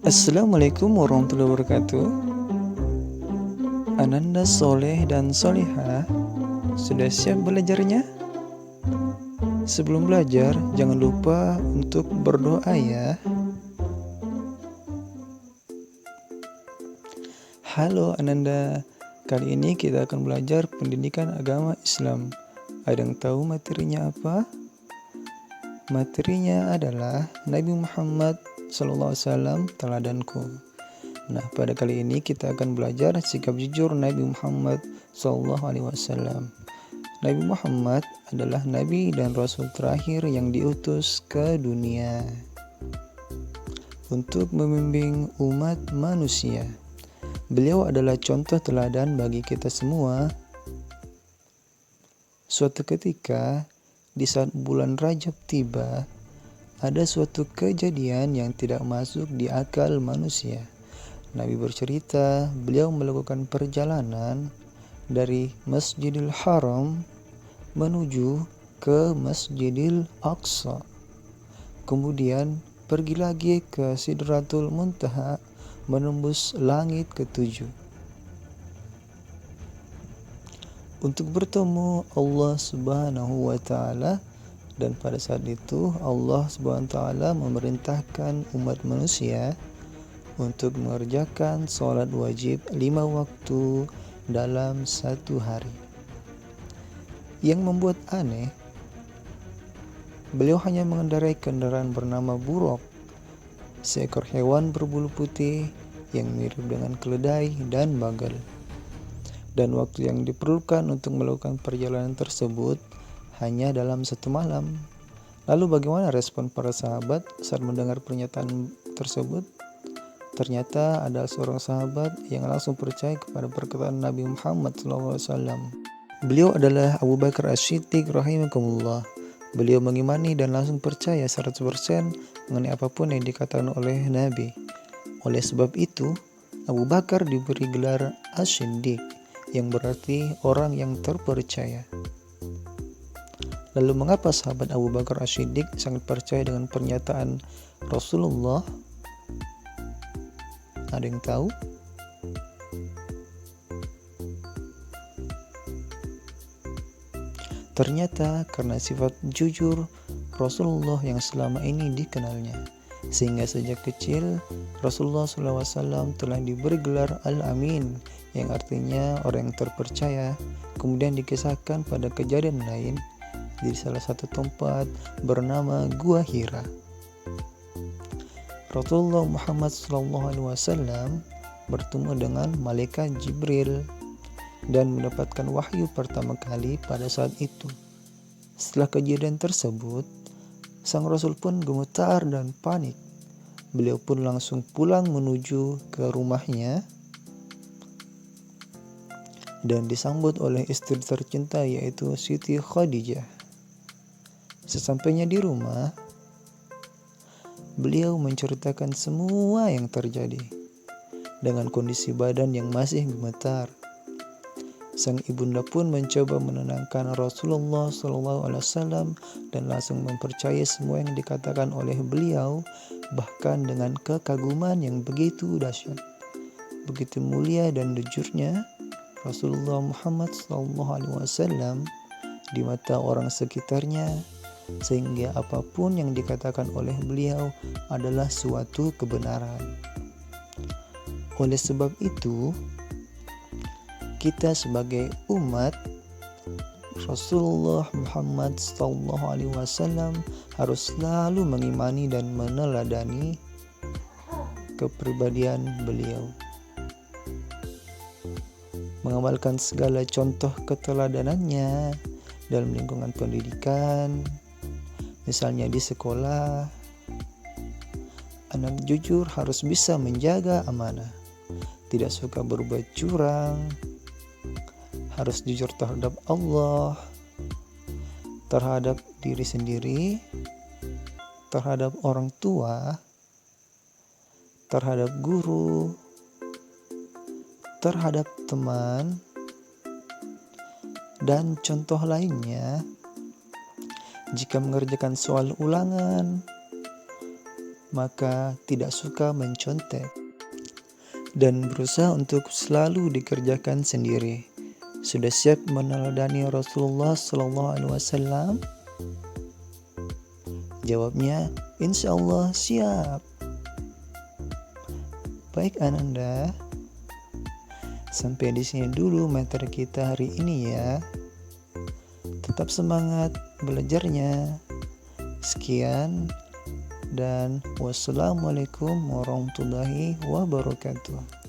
Assalamualaikum warahmatullahi wabarakatuh. Ananda soleh dan solihah, sudah siap belajarnya? Sebelum belajar, jangan lupa untuk berdoa ya. Halo Ananda, kali ini kita akan belajar pendidikan agama Islam. Ada yang tahu materinya apa? Materinya adalah Nabi Muhammad SAW teladanku. Nah, pada kali ini kita akan belajar sikap jujur Nabi Muhammad SAW. Nabi Muhammad adalah Nabi dan Rasul terakhir yang diutus ke dunia untuk membimbing umat manusia. Beliau adalah contoh teladan bagi kita semua. Suatu ketika, di saat bulan Rajab tiba, ada suatu kejadian yang tidak masuk di akal manusia. Nabi bercerita, beliau melakukan perjalanan dari Masjidil Haram menuju ke Masjidil Aqsa. Kemudian pergi lagi ke Sidratul Muntaha menembus langit ketujuh untuk bertemu Allah Subhanahu wa taala, dan pada saat itu Allah Subhanahu wa taala memerintahkan umat manusia untuk mengerjakan sholat wajib 5 waktu dalam satu hari. Yang membuat aneh, beliau hanya mengendarai kendaraan bernama buruk, seekor hewan berbulu putih yang mirip dengan keledai dan bagal. Dan waktu yang diperlukan untuk melakukan perjalanan tersebut hanya dalam satu malam. Lalu bagaimana respon para sahabat saat mendengar pernyataan tersebut? Ternyata ada seorang sahabat yang langsung percaya kepada perkataan Nabi Muhammad SAW. Beliau adalah Abu Bakar As-Siddiq rahimakumullah. Beliau mengimani dan langsung percaya 100% mengenai apapun yang dikatakan oleh Nabi. Oleh sebab itu, Abu Bakar diberi gelar As-Siddiq, yang berarti orang yang terpercaya. Lalu mengapa sahabat Abu Bakar As-Siddiq sangat percaya dengan pernyataan Rasulullah? Ada yang tahu? Ternyata karena sifat jujur Rasulullah yang selama ini dikenalnya. Sehingga sejak kecil Rasulullah SAW telah diberi gelar Al-Amin, yang artinya orang yang terpercaya. Kemudian dikisahkan pada kejadian lain di salah satu tempat bernama Gua Hira. Rasulullah Muhammad SAW bertemu dengan malaikat Jibril dan mendapatkan wahyu pertama kali pada saat itu. Setelah kejadian tersebut, sang Rasul pun gemetar dan panik. Beliau pun langsung pulang menuju ke rumahnya dan disambut oleh istri tercinta, yaitu Siti Khadijah. Sesampainya di rumah, beliau menceritakan semua yang terjadi dengan kondisi badan yang masih gemetar. Sang ibunda pun mencoba menenangkan Rasulullah SAW dan langsung mempercayai semua yang dikatakan oleh beliau, bahkan dengan kekaguman yang begitu dahsyat. Begitu mulia dan jujurnya Rasulullah Muhammad SAW di mata orang sekitarnya, sehingga apapun yang dikatakan oleh beliau adalah suatu kebenaran. Oleh sebab itu, kita sebagai umat Rasulullah Muhammad SAW harus selalu mengimani dan meneladani kepribadian beliau, mengamalkan segala contoh keteladanannya dalam lingkungan pendidikan. Misalnya di sekolah, anak jujur harus bisa menjaga amanah, tidak suka berbuat curang, harus jujur terhadap Allah, terhadap diri sendiri, terhadap orang tua, terhadap guru, terhadap teman, dan contoh lainnya. Jika mengerjakan soal ulangan, maka tidak suka mencontek dan berusaha untuk selalu dikerjakan sendiri. Sudah siap meneladani Rasulullah SAW? Jawabnya, insya Allah siap. Baik Ananda, sampai di sini dulu materi kita hari ini ya. Tetap semangat belajarnya. Sekian dan wassalamualaikum warahmatullahi wabarakatuh.